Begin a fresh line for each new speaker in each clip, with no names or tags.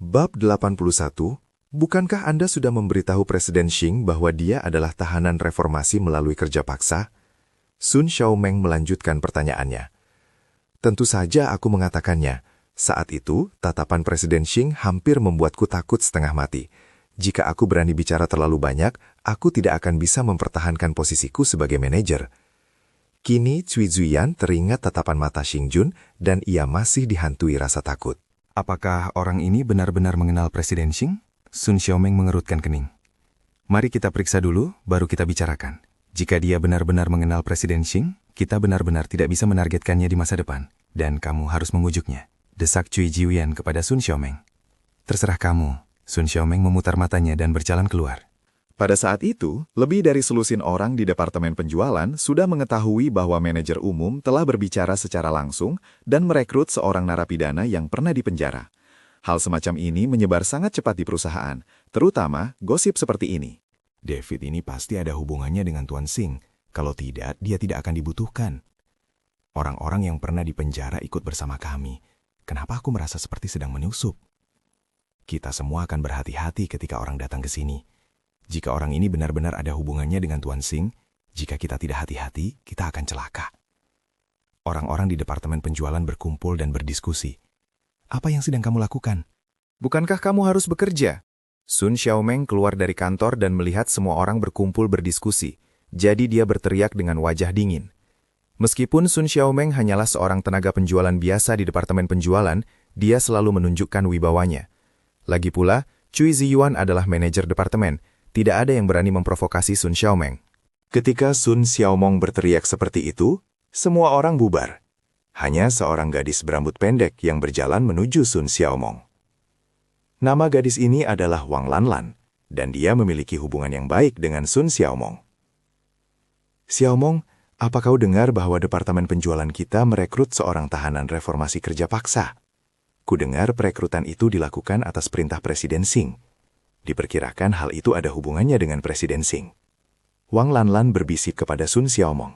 Bab 81, bukankah Anda sudah memberitahu Presiden Xing bahwa dia adalah tahanan reformasi melalui kerja paksa? Sun Xiaomeng melanjutkan pertanyaannya. Tentu saja aku mengatakannya. Saat itu, tatapan Presiden Xing hampir membuatku takut setengah mati. Jika aku berani bicara terlalu banyak, aku tidak akan bisa mempertahankan posisiku sebagai manajer. Kini Cui Zuyan teringat tatapan mata Xing Jun dan ia masih dihantui rasa takut.
Apakah orang ini benar-benar mengenal Presiden Xing? Sun Xiaomeng mengerutkan kening. Mari kita periksa dulu, baru kita bicarakan. Jika dia benar-benar mengenal Presiden Xing, kita benar-benar tidak bisa menargetkannya di masa depan. Dan kamu harus memujuknya. Desak Cui Zuyan kepada Sun Xiaomeng. Terserah kamu. Sun Xiaomeng memutar matanya dan berjalan keluar.
Pada saat itu, lebih dari selusin orang di Departemen Penjualan sudah mengetahui bahwa manajer umum telah berbicara secara langsung dan merekrut seorang narapidana yang pernah dipenjara. Hal semacam ini menyebar sangat cepat di perusahaan, terutama gosip seperti ini.
David ini pasti ada hubungannya dengan Tuan Xing. Kalau tidak, dia tidak akan dibutuhkan. Orang-orang yang pernah dipenjara ikut bersama kami. Kenapa aku merasa seperti sedang menyusup? Kita semua akan berhati-hati ketika orang datang ke sini. Jika orang ini benar-benar ada hubungannya dengan Tuan Xing, jika kita tidak hati-hati, kita akan celaka. Orang-orang di Departemen Penjualan berkumpul dan berdiskusi. Apa yang sedang kamu lakukan?
Bukankah kamu harus bekerja? Sun Xiaomeng keluar dari kantor dan melihat semua orang berkumpul berdiskusi. Jadi dia berteriak dengan wajah dingin. Meskipun Sun Xiaomeng hanyalah seorang tenaga penjualan biasa di Departemen Penjualan, dia selalu menunjukkan wibawanya. Lagi pula, Cui Ziyuan adalah manajer departemen. Tidak ada yang berani memprovokasi Sun Xiaomeng.
Ketika Sun Xiaomeng berteriak seperti itu, semua orang bubar. Hanya seorang gadis berambut pendek yang berjalan menuju Sun Xiaomeng. Nama gadis ini adalah Wang Lanlan, dan dia memiliki hubungan yang baik dengan Sun Xiaomeng. Xiaomeng, apa kau dengar bahwa Departemen Penjualan kita merekrut seorang tahanan reformasi kerja paksa? Kudengar perekrutan itu dilakukan atas perintah Presiden Xing. Diperkirakan hal itu ada hubungannya dengan Presiden Xing. Wang Lanlan berbisik kepada Sun Xiaomeng.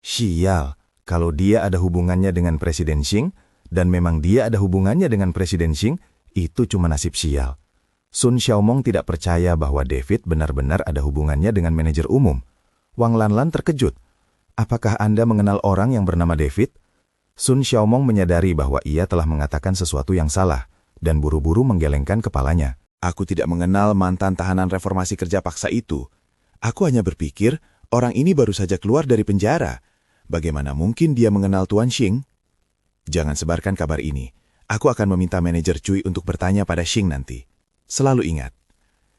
Sial, kalau dia ada hubungannya dengan Presiden Xing, dan memang dia ada hubungannya dengan Presiden Xing, itu cuma nasib sial. Sun Xiaomeng tidak percaya bahwa David benar-benar ada hubungannya dengan manajer umum. Wang Lanlan terkejut. Apakah Anda mengenal orang yang bernama David? Sun Xiaomeng menyadari bahwa ia telah mengatakan sesuatu yang salah, dan buru-buru menggelengkan kepalanya.
Aku tidak mengenal mantan tahanan reformasi kerja paksa itu. Aku hanya berpikir, orang ini baru saja keluar dari penjara. Bagaimana mungkin dia mengenal Tuan Xing? Jangan sebarkan kabar ini. Aku akan meminta manajer Cui untuk bertanya pada Xing nanti. Selalu ingat.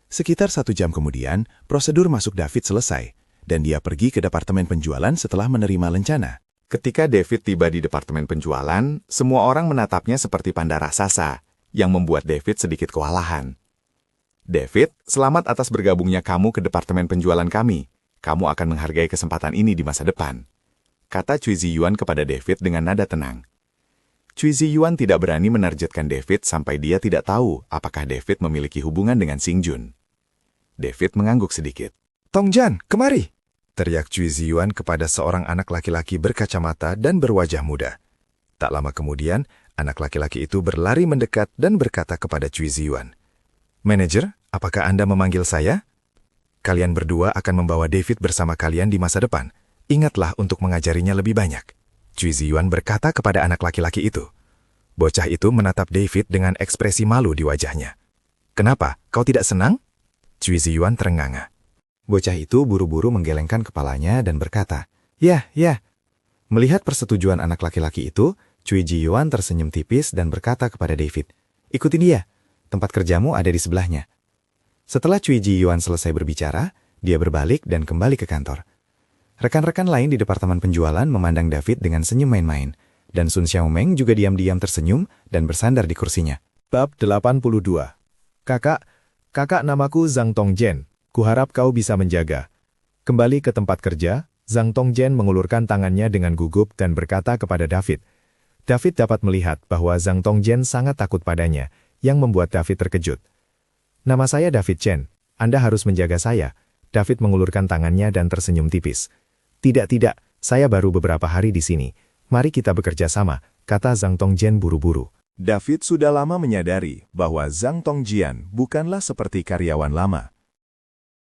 Sekitar 1 jam kemudian, prosedur masuk David selesai, dan dia pergi ke Departemen Penjualan setelah menerima lencana.
Ketika David tiba di Departemen Penjualan, semua orang menatapnya seperti panda raksasa, yang membuat David sedikit kewalahan. David, selamat atas bergabungnya kamu ke Departemen Penjualan kami. Kamu akan menghargai kesempatan ini di masa depan. Kata Cui Ziyuan kepada David dengan nada tenang. Cui Ziyuan tidak berani menargetkan David sampai dia tidak tahu apakah David memiliki hubungan dengan Xing Jun. David mengangguk sedikit.
Tongjian, kemari! Teriak Cui Ziyuan kepada seorang anak laki-laki berkacamata dan berwajah muda. Tak lama kemudian, anak laki-laki itu berlari mendekat dan berkata kepada Cui Ziyuan. Manajer, apakah Anda memanggil saya? Kalian berdua akan membawa David bersama kalian di masa depan. Ingatlah untuk mengajarinya lebih banyak. Cui Ziyuan berkata kepada anak laki-laki itu. Bocah itu menatap David dengan ekspresi malu di wajahnya. Kenapa? Kau tidak senang? Cui Ziyuan terenganga. Bocah itu buru-buru menggelengkan kepalanya dan berkata, Ya. Melihat persetujuan anak laki-laki itu, Cui Ziyuan tersenyum tipis dan berkata kepada David, Ikutin dia. Tempat kerjamu ada di sebelahnya. Setelah Cui Ziyuan selesai berbicara, dia berbalik dan kembali ke kantor. Rekan-rekan lain di Departemen Penjualan memandang David dengan senyum main-main, dan Sun Xiaomeng juga diam-diam tersenyum dan bersandar di kursinya.
Bab 82. Kakak, namaku Zhang Tongjian. Kuharap kau bisa menjaga. Kembali ke tempat kerja, Zhang Tongjian mengulurkan tangannya dengan gugup dan berkata kepada David. David dapat melihat bahwa Zhang Tongjian sangat takut padanya, yang membuat David terkejut. Nama saya David Chen. Anda harus menjaga saya. David mengulurkan tangannya dan tersenyum tipis. Tidak, saya baru beberapa hari di sini. Mari kita bekerja sama, kata Zhang Tongjian buru-buru.
David sudah lama menyadari bahwa Zhang Tongjian bukanlah seperti karyawan lama.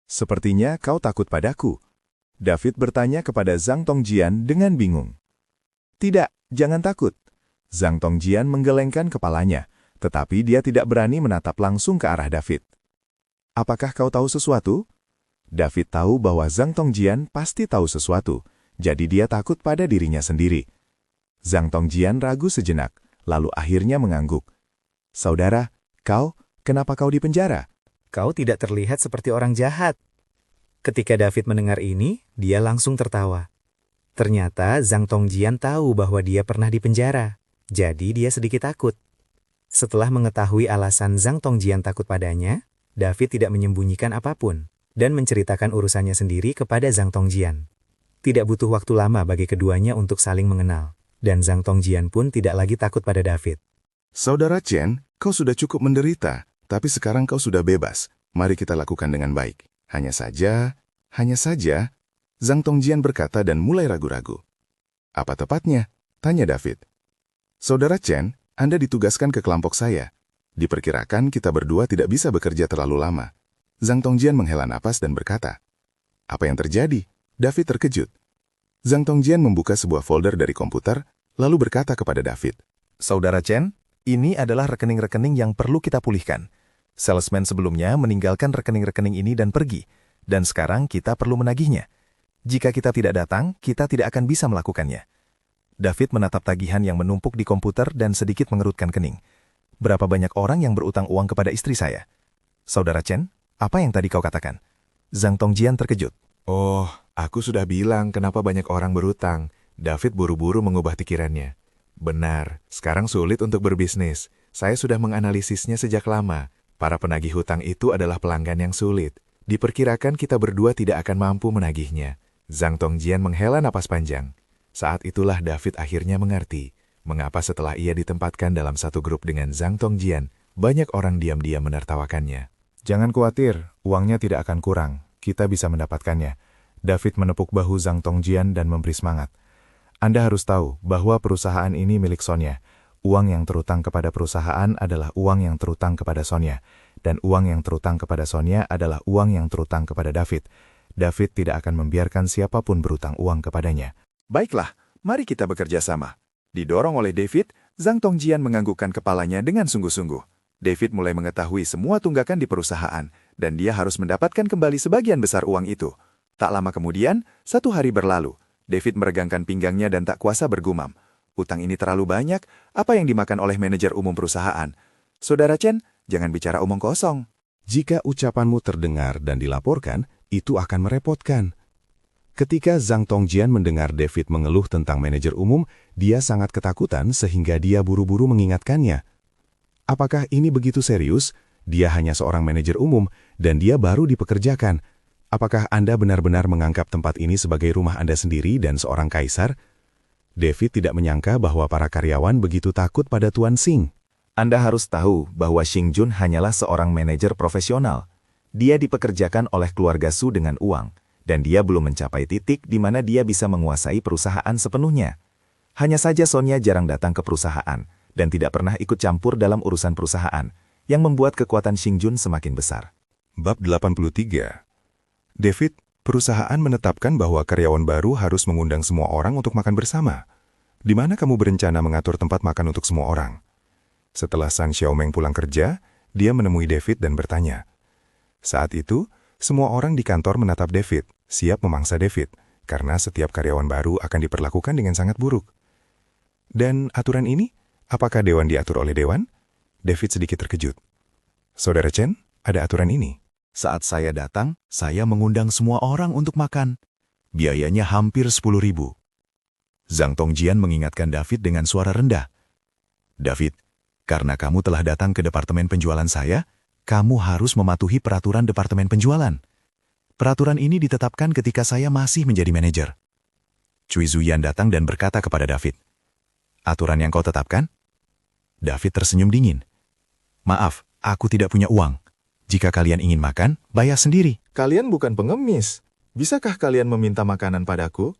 Sepertinya kau takut padaku. David bertanya kepada Zhang Tongjian dengan bingung. Tidak, jangan takut. Zhang Tongjian menggelengkan kepalanya, tetapi dia tidak berani menatap langsung ke arah David. Apakah kau tahu sesuatu? David tahu bahwa Zhang Tongjian pasti tahu sesuatu, jadi dia takut pada dirinya sendiri. Zhang Tongjian ragu sejenak, lalu akhirnya mengangguk. Saudara, kenapa kau di penjara?
Kau tidak terlihat seperti orang jahat. Ketika David mendengar ini, dia langsung tertawa. Ternyata Zhang Tongjian tahu bahwa dia pernah di penjara, jadi dia sedikit takut. Setelah mengetahui alasan Zhang Tongjian takut padanya, David tidak menyembunyikan apapun dan menceritakan urusannya sendiri kepada Zhang Tongjian. Tidak butuh waktu lama bagi keduanya untuk saling mengenal, dan Zhang Tongjian pun tidak lagi takut pada David.
Saudara Chen, kau sudah cukup menderita, tapi sekarang kau sudah bebas. Mari kita lakukan dengan baik. Hanya saja, Zhang Tongjian berkata dan mulai ragu-ragu. Apa tepatnya? Tanya David. Saudara Chen, Anda ditugaskan ke kelompok saya. Diperkirakan kita berdua tidak bisa bekerja terlalu lama. Zhang Tongjian menghela napas dan berkata. Apa yang terjadi? David terkejut. Zhang Tongjian membuka sebuah folder dari komputer, lalu berkata kepada David.
Saudara Chen, ini adalah rekening-rekening yang perlu kita pulihkan. Salesman sebelumnya meninggalkan rekening-rekening ini dan pergi, dan sekarang kita perlu menagihnya. Jika kita tidak datang, kita tidak akan bisa melakukannya. David menatap tagihan yang menumpuk di komputer dan sedikit mengerutkan kening. Berapa banyak orang yang berutang uang kepada istri saya? Saudara Chen, apa yang tadi kau katakan? Zhang Tongjian terkejut.
Oh, aku sudah bilang kenapa banyak orang berutang. David buru-buru mengubah pikirannya. Benar, sekarang sulit untuk berbisnis. Saya sudah menganalisisnya sejak lama. Para penagih hutang itu adalah pelanggan yang sulit. Diperkirakan kita berdua tidak akan mampu menagihnya. Zhang Tongjian menghela napas panjang. Saat itulah David akhirnya mengerti mengapa setelah ia ditempatkan dalam satu grup dengan Zhang Tongjian, banyak orang diam-diam menertawakannya.
Jangan khawatir, uangnya tidak akan kurang. Kita bisa mendapatkannya. David menepuk bahu Zhang Tongjian dan memberi semangat. Anda harus tahu bahwa perusahaan ini milik Sonia. Uang yang terutang kepada perusahaan adalah uang yang terutang kepada Sonia. Dan uang yang terutang kepada Sonia adalah uang yang terutang kepada David. David tidak akan membiarkan siapapun berutang uang kepadanya.
Baiklah, mari kita bekerja sama. Didorong oleh David, Zhang Tongjian menganggukkan kepalanya dengan sungguh-sungguh. David mulai mengetahui semua tunggakan di perusahaan, dan dia harus mendapatkan kembali sebagian besar uang itu. Tak lama kemudian, 1 hari berlalu. David meregangkan pinggangnya dan tak kuasa bergumam. Utang ini terlalu banyak, apa yang dimakan oleh manajer umum perusahaan? Saudara Chen, jangan bicara omong kosong.
Jika ucapanmu terdengar dan dilaporkan, itu akan merepotkan. Ketika Zhang Tongjian mendengar David mengeluh tentang manajer umum, dia sangat ketakutan sehingga dia buru-buru mengingatkannya. Apakah ini begitu serius? Dia hanya seorang manajer umum dan dia baru dipekerjakan. Apakah Anda benar-benar menganggap tempat ini sebagai rumah Anda sendiri dan seorang kaisar? David tidak menyangka bahwa para karyawan begitu takut pada Tuan Xing.
Anda harus tahu bahwa Xing Jun hanyalah seorang manajer profesional. Dia dipekerjakan oleh keluarga Su dengan uang, dan dia belum mencapai titik di mana dia bisa menguasai perusahaan sepenuhnya. Hanya saja Sonia jarang datang ke perusahaan, dan tidak pernah ikut campur dalam urusan perusahaan, yang membuat kekuatan Xing Jun semakin besar.
Bab 83. David, perusahaan menetapkan bahwa karyawan baru harus mengundang semua orang untuk makan bersama. Di mana kamu berencana mengatur tempat makan untuk semua orang? Setelah San Xiaomeng pulang kerja, dia menemui David dan bertanya. Saat itu, semua orang di kantor menatap David, siap memangsa David, karena setiap karyawan baru akan diperlakukan dengan sangat buruk. Dan aturan ini, apakah dewan diatur oleh dewan? David sedikit terkejut. Saudara Chen, ada aturan ini.
Saat saya datang, saya mengundang semua orang untuk makan. Biayanya hampir 10.000. Zhang Tongjian mengingatkan David dengan suara rendah. David, karena kamu telah datang ke departemen penjualan saya, kamu harus mematuhi peraturan departemen penjualan. Peraturan ini ditetapkan ketika saya masih menjadi manajer. Cui Zuyan datang dan berkata kepada David, aturan yang kau tetapkan? David tersenyum dingin. Maaf, aku tidak punya uang. Jika kalian ingin makan, bayar sendiri.
Kalian bukan pengemis. Bisakah kalian meminta makanan padaku?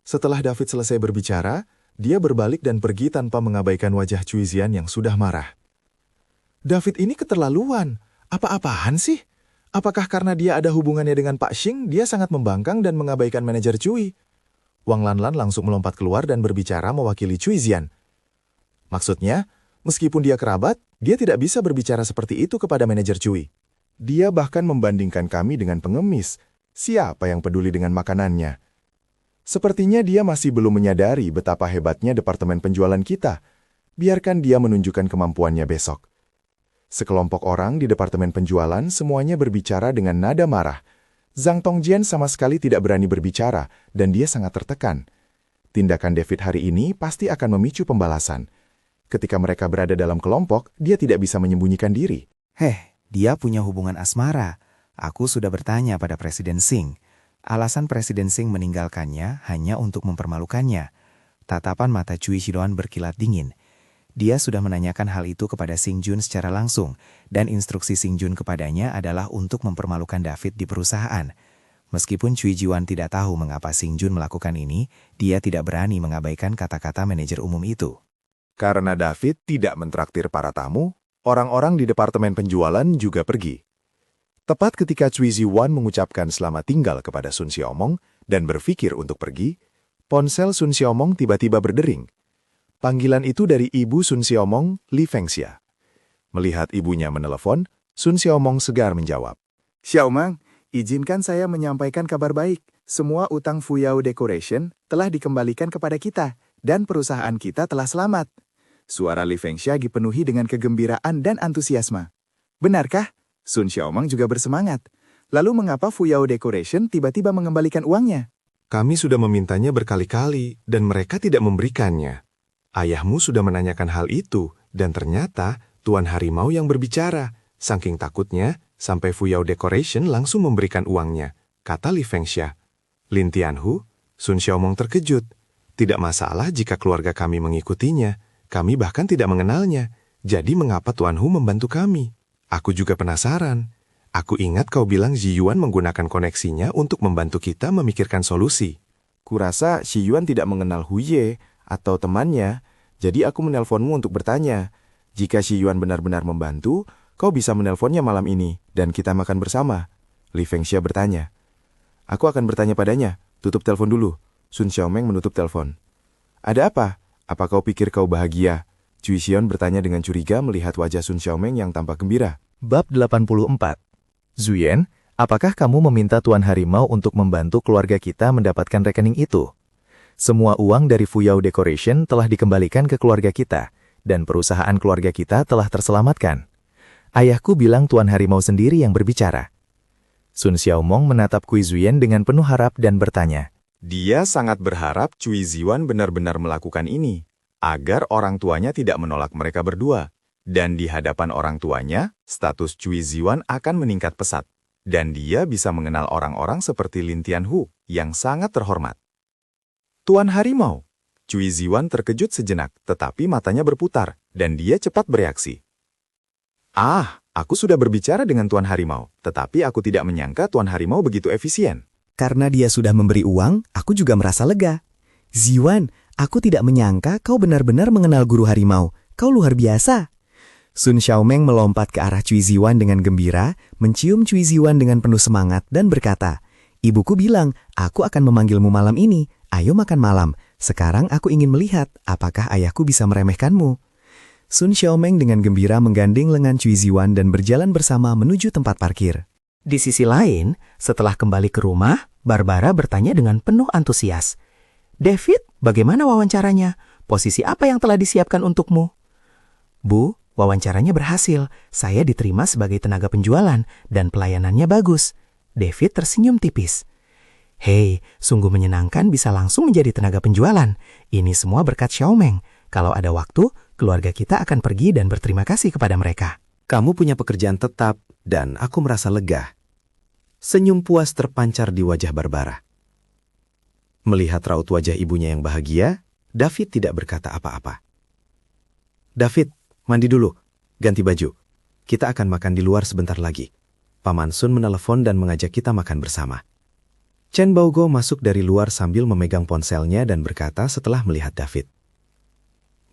Setelah David selesai berbicara, Dia berbalik dan pergi tanpa mengabaikan wajah Cui Zian yang sudah marah. David ini keterlaluan. Apa-apaan sih? Apakah karena dia ada hubungannya dengan Pak Xing, dia sangat membangkang dan mengabaikan manajer Cui? Wang Lanlan langsung melompat keluar dan berbicara mewakili Cui Zian. Maksudnya, meskipun dia kerabat, dia tidak bisa berbicara seperti itu kepada manajer Cui. Dia bahkan membandingkan kami dengan pengemis. Siapa yang peduli dengan makanannya? Sepertinya dia masih belum menyadari betapa hebatnya departemen penjualan kita. Biarkan dia menunjukkan kemampuannya besok. Sekelompok orang di departemen penjualan semuanya berbicara dengan nada marah. Zhang Tongjian sama sekali tidak berani berbicara dan dia sangat tertekan. Tindakan David hari ini pasti akan memicu pembalasan. Ketika mereka berada dalam kelompok, dia tidak bisa menyembunyikan diri.
Dia punya hubungan asmara. Aku sudah bertanya pada Presiden Xing. Alasan Presiden Xing meninggalkannya hanya untuk mempermalukannya. Tatapan mata Cui Xiluan berkilat dingin. Dia sudah menanyakan hal itu kepada Xing Jun secara langsung, dan instruksi Xing Jun kepadanya adalah untuk mempermalukan David di perusahaan. Meskipun Cui Jiwan tidak tahu mengapa Xing Jun melakukan ini, dia tidak berani mengabaikan kata-kata manajer umum itu.
Karena David tidak mentraktir para tamu, orang-orang di departemen penjualan juga pergi. Tepat ketika Cui Ziwan mengucapkan selamat tinggal kepada Sun Xiaomong dan berpikir untuk pergi, ponsel Sun Xiaomong tiba-tiba berdering. Panggilan itu dari ibu Sun Xiaomong, Li Fengxia. Melihat ibunya menelepon, Sun Xiaomong segar menjawab.
Xiaomong, izinkan saya menyampaikan kabar baik. Semua utang Fuyao Decoration telah dikembalikan kepada kita dan perusahaan kita telah selamat. Suara Li Fengxia dipenuhi dengan kegembiraan dan antusiasme. Benarkah? Sun Xiaomong juga bersemangat. Lalu mengapa Fuyao Decoration tiba-tiba mengembalikan uangnya?
Kami sudah memintanya berkali-kali dan mereka tidak memberikannya. Ayahmu sudah menanyakan hal itu dan ternyata Tuan Harimau yang berbicara. Saking takutnya, sampai Fuyao Decoration langsung memberikan uangnya, kata Li Fengxia. Lin Tianhu, Sun Xiaomong terkejut. Tidak masalah jika keluarga kami mengikutinya. Kami bahkan tidak mengenalnya. Jadi mengapa Tuan Hu membantu kami? Aku juga penasaran. Aku ingat kau bilang Xi Yuan menggunakan koneksinya untuk membantu kita memikirkan solusi.
Kurasa Xi Yuan tidak mengenal Hu Ye atau temannya, jadi aku menelponmu untuk bertanya. Jika Xi Yuan benar-benar membantu, kau bisa menelponnya malam ini dan kita makan bersama. Li Fengxia bertanya. Aku akan bertanya padanya. Tutup telepon dulu. Sun Xiaomeng menutup telepon. Ada apa? Apa kau pikir kau bahagia? Cui Xion bertanya dengan curiga melihat wajah Sun Xiaomeng yang tampak gembira.
Bab 84. Zuyen, apakah kamu meminta Tuan Harimau untuk membantu keluarga kita mendapatkan rekening itu? Semua uang dari Fuyao Decoration telah dikembalikan ke keluarga kita, dan perusahaan keluarga kita telah terselamatkan. Ayahku bilang Tuan Harimau sendiri yang berbicara. Sun Xiaomong menatap Kui Zuyen dengan penuh harap dan bertanya.
Dia sangat berharap Cui Ziwan benar-benar melakukan ini, agar orang tuanya tidak menolak mereka berdua. Dan di hadapan orang tuanya, status Cui Ziwan akan meningkat pesat. Dan dia bisa mengenal orang-orang seperti Lin Tianhu, yang sangat terhormat. Tuan Harimau. Cui Ziwan terkejut sejenak, tetapi matanya berputar, dan dia cepat bereaksi. Aku sudah berbicara dengan Tuan Harimau, tetapi aku tidak menyangka Tuan Harimau begitu efisien.
Karena dia sudah memberi uang, aku juga merasa lega. Ziwan, aku tidak menyangka kau benar-benar mengenal guru harimau. Kau luar biasa. Sun Xiaomeng melompat ke arah Cui Ziwan dengan gembira, mencium Cui Ziwan dengan penuh semangat dan berkata, Ibuku bilang, aku akan memanggilmu malam ini. Ayo makan malam. Sekarang aku ingin melihat apakah ayahku bisa meremehkanmu. Sun Xiaomeng dengan gembira menggandeng lengan Cui Ziwan dan berjalan bersama menuju tempat parkir.
Di sisi lain, setelah kembali ke rumah, Barbara bertanya dengan penuh antusias. David, bagaimana wawancaranya? Posisi apa yang telah disiapkan untukmu? Bu, wawancaranya berhasil. Saya diterima sebagai tenaga penjualan dan pelayanannya bagus. David tersenyum tipis. Hei, sungguh menyenangkan bisa langsung menjadi tenaga penjualan. Ini semua berkat Xiaomeng. Kalau ada waktu, keluarga kita akan pergi dan berterima kasih kepada mereka.
Kamu punya pekerjaan tetap dan aku merasa lega. Senyum puas terpancar di wajah Barbara. Melihat raut wajah ibunya yang bahagia, David tidak berkata apa-apa. David, mandi dulu. Ganti baju. Kita akan makan di luar sebentar lagi. Paman Sun menelepon dan mengajak kita makan bersama. Chen Baogo masuk dari luar sambil memegang ponselnya dan berkata setelah melihat David.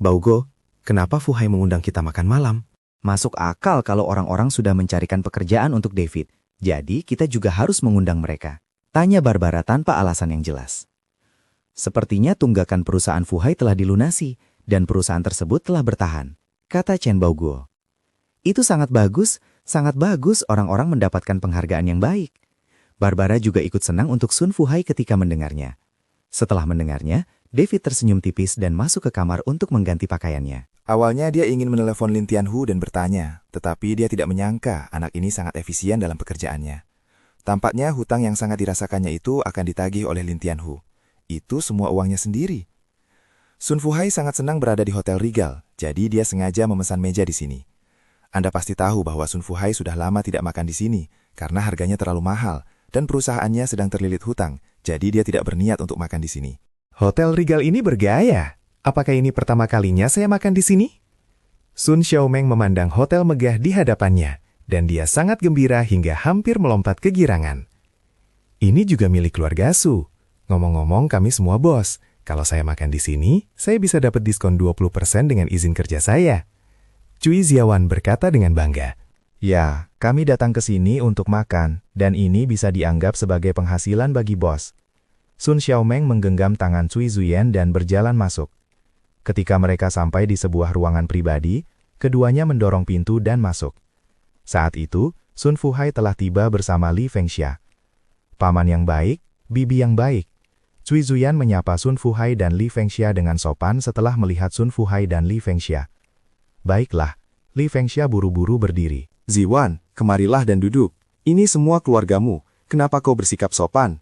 Baugo, kenapa Fu Hai mengundang kita makan malam?
Masuk akal kalau orang-orang sudah mencarikan pekerjaan untuk David. Jadi kita juga harus mengundang mereka. Tanya Barbara tanpa alasan yang jelas. Sepertinya tunggakan perusahaan Fu Hai telah dilunasi dan perusahaan tersebut telah bertahan, kata Chen Baoguo. Itu sangat bagus orang-orang mendapatkan penghargaan yang baik. Barbara juga ikut senang untuk Sun Fu Hai ketika mendengarnya. Setelah mendengarnya, David tersenyum tipis dan masuk ke kamar untuk mengganti pakaiannya.
Awalnya dia ingin menelepon Lin Tianhu dan bertanya, tetapi dia tidak menyangka anak ini sangat efisien dalam pekerjaannya. Tampaknya hutang yang sangat dirasakannya itu akan ditagih oleh Lin Tianhu. Itu semua uangnya sendiri. Sun Fu Hai sangat senang berada di Hotel Regal, jadi dia sengaja memesan meja di sini. Anda pasti tahu bahwa Sun Fu Hai sudah lama tidak makan di sini karena harganya terlalu mahal dan perusahaannya sedang terlilit hutang, jadi dia tidak berniat untuk makan di sini.
Hotel Regal ini bergaya. Apakah ini pertama kalinya saya makan di sini? Sun Xiaomeng memandang hotel megah di hadapannya, dan dia sangat gembira hingga hampir melompat kegirangan. Ini juga milik keluarga Su. Ngomong-ngomong, kami semua bos. Kalau saya makan di sini, saya bisa dapat diskon 20% dengan izin kerja saya. Cui Ziawan berkata dengan bangga.
Ya, kami datang ke sini untuk makan, dan ini bisa dianggap sebagai penghasilan bagi bos. Sun Xiaomeng menggenggam tangan Cui Zuyan dan berjalan masuk. Ketika mereka sampai di sebuah ruangan pribadi, keduanya mendorong pintu dan masuk. Saat itu, Sun Fu Hai telah tiba bersama Li Fengxia. Paman yang baik, bibi yang baik. Cui Zuyan menyapa Sun Fu Hai dan Li Fengxia dengan sopan setelah melihat Sun Fu Hai dan Li Fengxia. Baiklah, Li Fengxia buru-buru berdiri.
Ziwan, kemarilah dan duduk. Ini semua keluargamu. Kenapa kau bersikap sopan?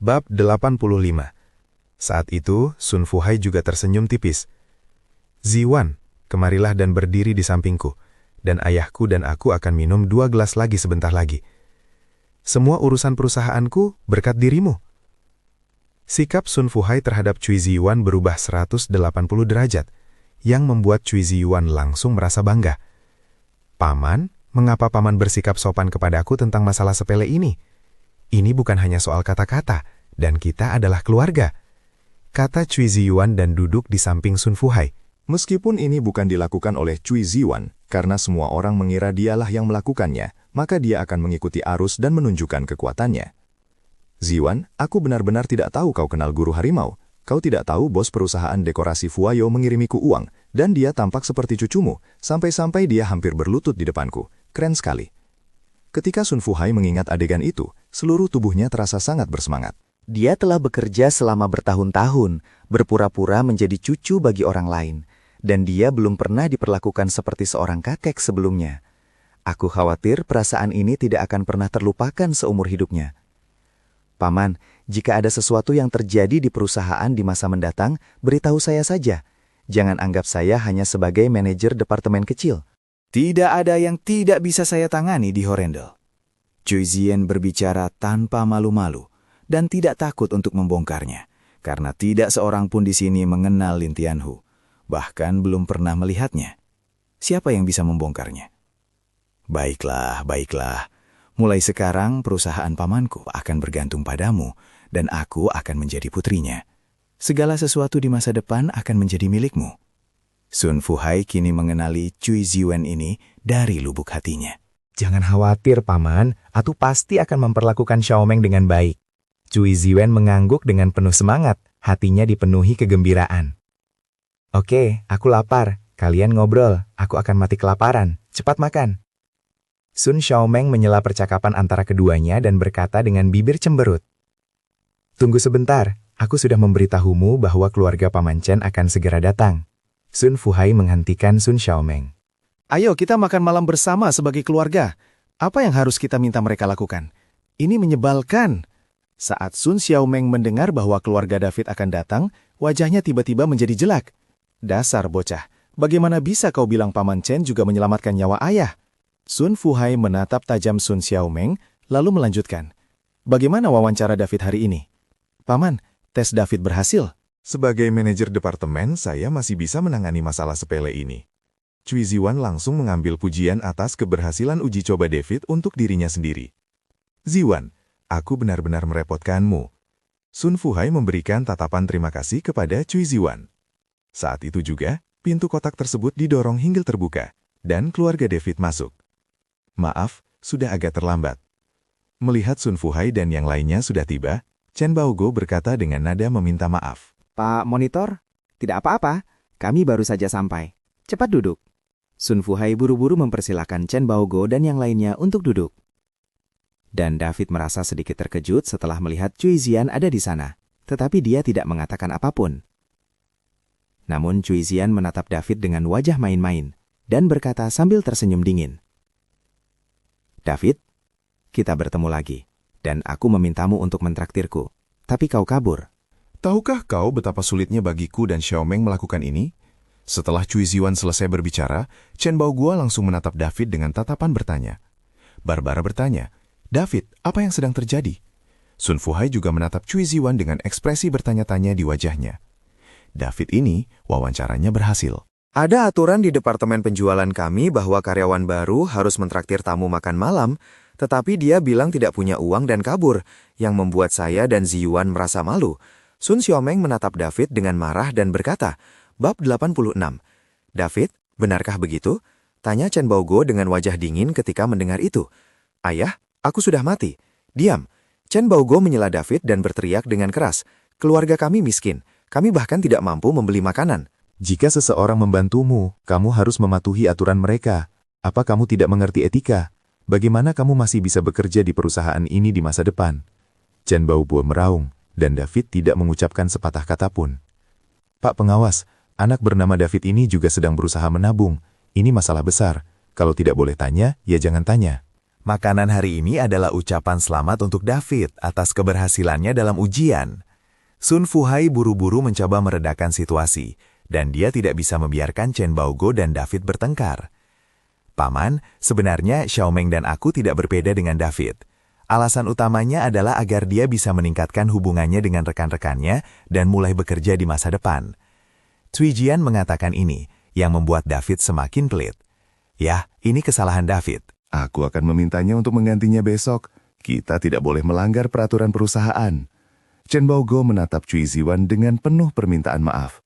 Bab 85. Saat itu, Sun Fu Hai juga tersenyum tipis. Ziwan, kemarilah dan berdiri di sampingku, dan ayahku dan aku akan minum 2 gelas lagi sebentar lagi. Semua urusan perusahaanku berkat dirimu. Sikap Sun Fu Hai terhadap Cui Ziyuan berubah 180 derajat, yang membuat Cui Ziyuan langsung merasa bangga. Paman, mengapa paman bersikap sopan kepadaku tentang masalah sepele ini? Ini bukan hanya soal kata-kata, dan kita adalah keluarga, kata Cui Ziyuan dan duduk di samping Sun Fu Hai.
Meskipun ini bukan dilakukan oleh Cui Ziwan, karena semua orang mengira dialah yang melakukannya, maka dia akan mengikuti arus dan menunjukkan kekuatannya. Ziwan, aku benar-benar tidak tahu kau kenal guru harimau. Kau tidak tahu bos perusahaan dekorasi Fuayo mengirimiku uang, dan dia tampak seperti cucumu, sampai-sampai dia hampir berlutut di depanku. Keren sekali. Ketika Sun Fu Hai mengingat adegan itu, seluruh tubuhnya terasa sangat bersemangat.
Dia telah bekerja selama bertahun-tahun, berpura-pura menjadi cucu bagi orang lain, dan dia belum pernah diperlakukan seperti seorang kakek sebelumnya. Aku khawatir perasaan ini tidak akan pernah terlupakan seumur hidupnya. Paman, jika ada sesuatu yang terjadi di perusahaan di masa mendatang, beritahu saya saja. Jangan anggap saya hanya sebagai manajer departemen kecil.
Tidak ada yang tidak bisa saya tangani di Horendel. Cui Ziyan berbicara tanpa malu-malu dan tidak takut untuk membongkarnya, karena tidak seorang pun di sini mengenal Lin Tianhu, bahkan belum pernah melihatnya. Siapa yang bisa membongkarnya? Baiklah, baiklah. Mulai sekarang perusahaan pamanku akan bergantung padamu, dan aku akan menjadi putrinya. Segala sesuatu di masa depan akan menjadi milikmu. Sun Fu Hai kini mengenali Cui Ziwan ini dari lubuk hatinya.
Jangan khawatir, Paman. Atu pasti akan memperlakukan Xiaomeng dengan baik. Cui Ziwan mengangguk dengan penuh semangat. Hatinya dipenuhi kegembiraan. Oke, aku lapar. Kalian ngobrol. Aku akan mati kelaparan. Cepat makan. Sun Xiaomeng menyela percakapan antara keduanya dan berkata dengan bibir cemberut. Tunggu sebentar. Aku sudah memberitahumu bahwa keluarga Paman Chen akan segera datang. Sun Fu Hai menghentikan Sun Xiaomeng.
Ayo kita makan malam bersama sebagai keluarga. Apa yang harus kita minta mereka lakukan? Ini menyebalkan. Saat Sun Xiaomeng mendengar bahwa keluarga David akan datang, wajahnya tiba-tiba menjadi jelek. Dasar bocah, bagaimana bisa kau bilang Paman Chen juga menyelamatkan nyawa ayah? Sun Fu Hai menatap tajam Sun Xiaomeng, lalu melanjutkan. Bagaimana wawancara David hari ini? Paman, tes David berhasil.
Sebagai manajer departemen, saya masih bisa menangani masalah sepele ini. Cui Ziwan langsung mengambil pujian atas keberhasilan uji coba David untuk dirinya sendiri. Ziwan, aku benar-benar merepotkanmu. Sun Fu Hai memberikan tatapan terima kasih kepada Cui Ziwan. Saat itu juga, pintu kotak tersebut didorong hingga terbuka, dan keluarga David masuk. Maaf, sudah agak terlambat. Melihat Sun Fuhai dan yang lainnya sudah tiba, Chen Baogo berkata dengan nada meminta maaf.
Pak Monitor, tidak apa-apa, kami baru saja sampai. Cepat duduk. Sun Fuhai buru-buru mempersilahkan Chen Baogo dan yang lainnya untuk duduk. Dan David merasa sedikit terkejut setelah melihat Cui Zian ada di sana, tetapi dia tidak mengatakan apapun. Namun Cui Zian menatap David dengan wajah main-main dan berkata sambil tersenyum dingin. David, kita bertemu lagi, dan aku memintamu untuk mentraktirku, tapi kau kabur.
Tahukah kau betapa sulitnya bagiku dan Xiaomeng melakukan ini? Setelah Cui Ziwan selesai berbicara, Chen Baoguo langsung menatap David dengan tatapan bertanya. Barbara bertanya, David, apa yang sedang terjadi? Sun Fuhai juga menatap Cui Ziwan dengan ekspresi bertanya-tanya di wajahnya. David ini, wawancaranya berhasil.
Ada aturan di departemen penjualan kami bahwa karyawan baru harus mentraktir tamu makan malam, tetapi dia bilang tidak punya uang dan kabur, yang membuat saya dan Ziyuan merasa malu. Sun Xiaomeng menatap David dengan marah dan berkata, Bab 86. David, benarkah begitu? Tanya Chen Baogo dengan wajah dingin ketika mendengar itu. Ayah, aku sudah mati. Diam. Chen Baogo menyela David dan berteriak dengan keras. Keluarga kami miskin. Kami bahkan tidak mampu membeli makanan.
Jika seseorang membantumu, kamu harus mematuhi aturan mereka. Apa kamu tidak mengerti etika? Bagaimana kamu masih bisa bekerja di perusahaan ini di masa depan? Chen Baoguo meraung, dan David tidak mengucapkan sepatah kata pun. Pak pengawas, anak bernama David ini juga sedang berusaha menabung. Ini masalah besar. Kalau tidak boleh tanya, ya jangan tanya.
Makanan hari ini adalah ucapan selamat untuk David atas keberhasilannya dalam ujian. Sun Fuhai buru-buru mencoba meredakan situasi, dan dia tidak bisa membiarkan Chen Baogo dan David bertengkar. Paman, sebenarnya Xiaomeng dan aku tidak berbeda dengan David. Alasan utamanya adalah agar dia bisa meningkatkan hubungannya dengan rekan-rekannya dan mulai bekerja di masa depan. Cui Jian mengatakan ini, yang membuat David semakin pelit. Ya, ini kesalahan David.
Aku akan memintanya untuk menggantinya besok. Kita tidak boleh melanggar peraturan perusahaan. Chen Baogo menatap Cui Ziwan dengan penuh permintaan maaf.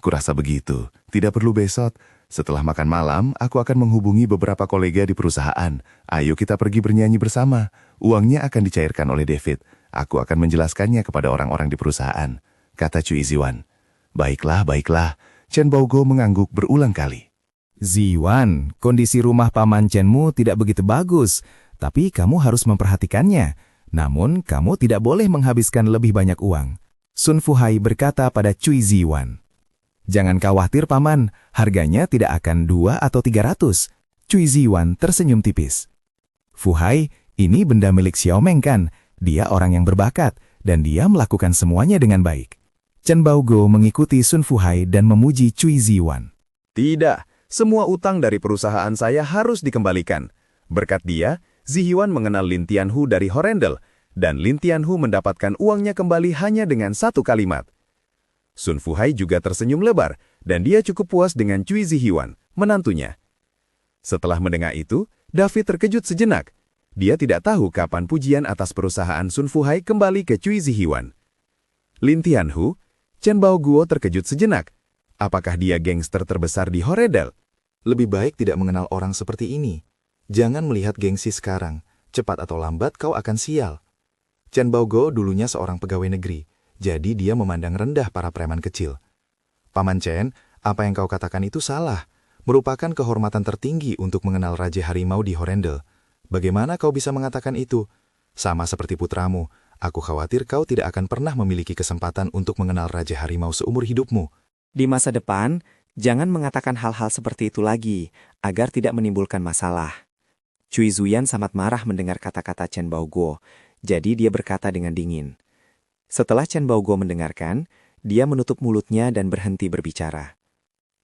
Kurasa begitu, tidak perlu besok. Setelah makan malam, aku akan menghubungi beberapa kolega di perusahaan. Ayo kita pergi bernyanyi bersama. Uangnya akan dicairkan oleh David. Aku akan menjelaskannya kepada orang-orang di perusahaan, kata Cui Ziwan. Baiklah, baiklah. Chen Baogo mengangguk berulang kali.
Ziyuan, kondisi rumah Paman Chenmu tidak begitu bagus, tapi kamu harus memperhatikannya. Namun, kamu tidak boleh menghabiskan lebih banyak uang. Sun Fuhai berkata pada Cui Ziwan. Jangan khawatir, Paman. Harganya tidak akan 2 atau 300. Cui Ziwan tersenyum tipis. Fuhai, ini benda milik Xiaomeng kan? Dia orang yang berbakat, dan dia melakukan semuanya dengan baik. Chen Baogo mengikuti Sun Fuhai dan memuji Cui Ziwan.
Tidak, semua utang dari perusahaan saya harus dikembalikan. Berkat dia, Ziyuan mengenal Lin Tianhu dari Horendel, dan Lin Tianhu mendapatkan uangnya kembali hanya dengan satu kalimat. Sun Fuhai juga tersenyum lebar, dan dia cukup puas dengan Cui Ziyuan, menantunya. Setelah mendengar itu, David terkejut sejenak. Dia tidak tahu kapan pujian atas perusahaan Sun Fuhai kembali ke Cui Ziyuan. Lin Tianhu, Chen Baoguo terkejut sejenak. Apakah dia gangster terbesar di Horendel?
Lebih baik tidak mengenal orang seperti ini. Jangan melihat gengsi sekarang. Cepat atau lambat kau akan sial. Chen Baoguo dulunya seorang pegawai negeri. Jadi dia memandang rendah para preman kecil. Paman Chen, apa yang kau katakan itu salah. Merupakan kehormatan tertinggi untuk mengenal Raja Harimau di Horendel. Bagaimana kau bisa mengatakan itu? Sama seperti putramu, aku khawatir kau tidak akan pernah memiliki kesempatan untuk mengenal Raja Harimau seumur hidupmu.
Di masa depan, jangan mengatakan hal-hal seperti itu lagi, agar tidak menimbulkan masalah. Cui Zuyan sangat marah mendengar kata-kata Chen Baoguo, jadi dia berkata dengan dingin. Setelah Chen Baoguo mendengarkan, dia menutup mulutnya dan berhenti berbicara.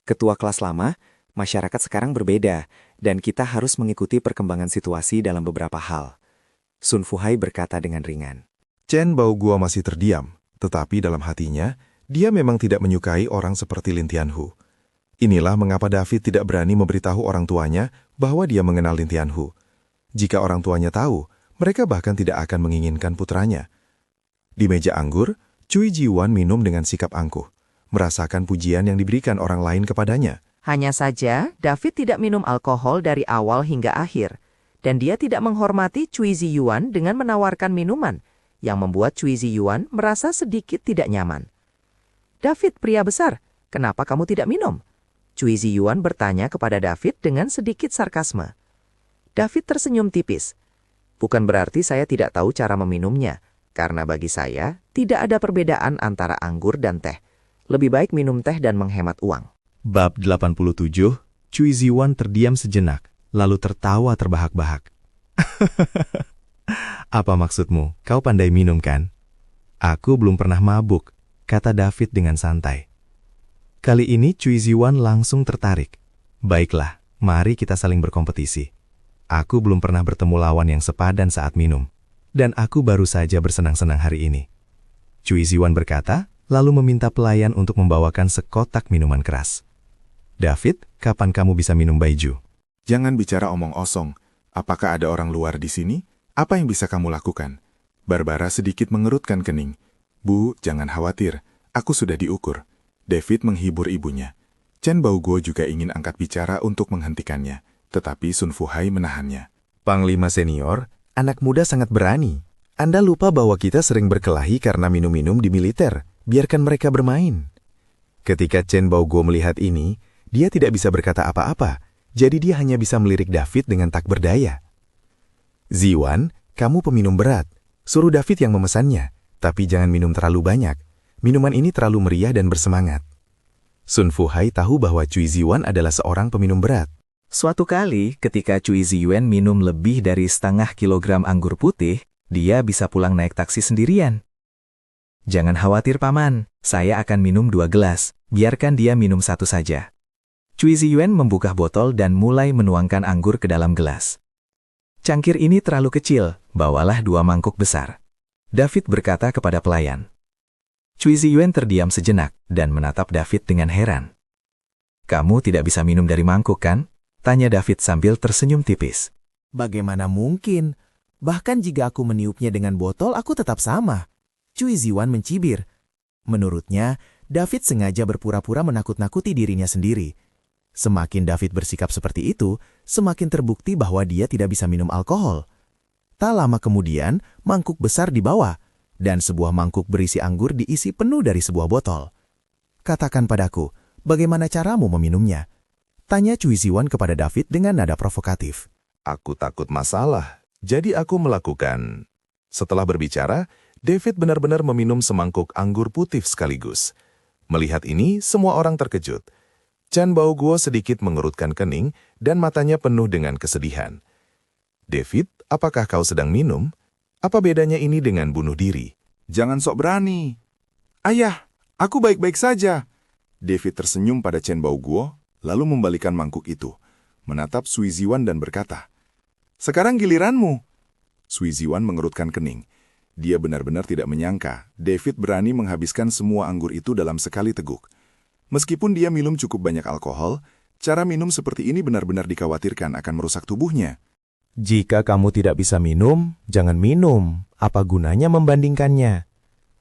Ketua kelas lama, masyarakat sekarang berbeda, dan kita harus mengikuti perkembangan situasi dalam beberapa hal. Sun Fuhai berkata dengan ringan.
Chen Baoguo masih terdiam, tetapi dalam hatinya, dia memang tidak menyukai orang seperti Lin Tianhu. Inilah mengapa David tidak berani memberitahu orang tuanya bahwa dia mengenal Lin Tianhu. Jika orang tuanya tahu, mereka bahkan tidak akan menginginkan putranya. Di meja anggur, Cui Jiwan minum dengan sikap angkuh. merasakan pujian yang diberikan orang lain kepadanya.
Hanya saja, David tidak minum alkohol dari awal hingga akhir, dan dia tidak menghormati Cui Ziyuan dengan menawarkan minuman, yang membuat Cui Ziyuan merasa sedikit tidak nyaman. David, pria besar, kenapa kamu tidak minum? Cui Ziyuan bertanya kepada David dengan sedikit sarkasme. David tersenyum tipis. Bukan berarti saya tidak tahu cara meminumnya, karena bagi saya tidak ada perbedaan antara anggur dan teh. Lebih baik minum teh dan menghemat uang.
Bab 87, Cui Ziyuan terdiam sejenak, lalu tertawa terbahak-bahak. Apa maksudmu? Kau pandai minum kan? Aku belum pernah mabuk, kata David dengan santai. Kali ini Cui Ziyuan langsung tertarik. Baiklah, mari kita saling berkompetisi. Aku belum pernah bertemu lawan yang sepadan saat minum. Dan aku baru saja bersenang-senang hari ini. Cui Ziyuan berkata, lalu meminta pelayan untuk membawakan sekotak minuman keras. David, kapan kamu bisa minum baijiu?
Jangan bicara omong osong. Apakah ada orang luar di sini? Apa yang bisa kamu lakukan? Barbara sedikit mengerutkan kening. Bu, jangan khawatir. Aku sudah diukur. David menghibur ibunya. Chen Baoguo juga ingin angkat bicara untuk menghentikannya, tetapi Sun Fuhai menahannya.
Panglima senior, anak muda sangat berani. Anda lupa bahwa kita sering berkelahi karena minum-minum di militer. Biarkan mereka bermain. Ketika Chen Baoguo melihat ini, dia tidak bisa berkata apa-apa, jadi dia hanya bisa melirik David dengan tak berdaya. Ziyuan, kamu peminum berat. Suruh David yang memesannya, tapi jangan minum terlalu banyak. Minuman ini terlalu meriah dan bersemangat. Sun Fuhai tahu bahwa Cui Ziyuan adalah seorang peminum berat.
Suatu kali, ketika Cui Ziyuan minum lebih dari 0,5 kilogram anggur putih, dia bisa pulang naik taksi sendirian. Jangan khawatir, Paman. Saya akan minum 2 gelas. Biarkan dia minum 1 saja. Cui Ziyuan membuka botol dan mulai menuangkan anggur ke dalam gelas. Cangkir ini terlalu kecil. Bawalah 2 mangkuk besar. David berkata kepada pelayan. Cui Ziyuan terdiam sejenak dan menatap David dengan heran. Kamu tidak bisa minum dari mangkuk, kan? Tanya David sambil tersenyum tipis.
Bagaimana mungkin? Bahkan jika aku meniupnya dengan botol, aku tetap sama. Cui Ziyuan mencibir. Menurutnya, David sengaja berpura-pura menakut-nakuti dirinya sendiri. Semakin David bersikap seperti itu, semakin terbukti bahwa dia tidak bisa minum alkohol. Tak lama kemudian, mangkuk besar dibawa, dan sebuah mangkuk berisi anggur diisi penuh dari sebuah botol. Katakan padaku, bagaimana caramu meminumnya? Tanya Cui Ziyuan kepada David dengan nada provokatif.
Aku takut masalah, jadi aku melakukan. Setelah berbicara, David benar-benar meminum semangkuk anggur putih sekaligus. Melihat ini, semua orang terkejut. Chen Baoguo sedikit mengerutkan kening dan matanya penuh dengan kesedihan. David, apakah kau sedang minum? Apa bedanya ini dengan bunuh diri?
Jangan sok berani. Ayah, aku baik-baik saja. David tersenyum pada Chen Baoguo, lalu membalikan mangkuk itu, menatap Cui Ziyuan dan berkata, "Sekarang giliranmu." Cui Ziyuan mengerutkan kening. Dia benar-benar tidak menyangka David berani menghabiskan semua anggur itu dalam sekali teguk. Meskipun dia minum cukup banyak alkohol, cara minum seperti ini benar-benar dikhawatirkan akan merusak tubuhnya.
Jika kamu tidak bisa minum, jangan minum. Apa gunanya membandingkannya?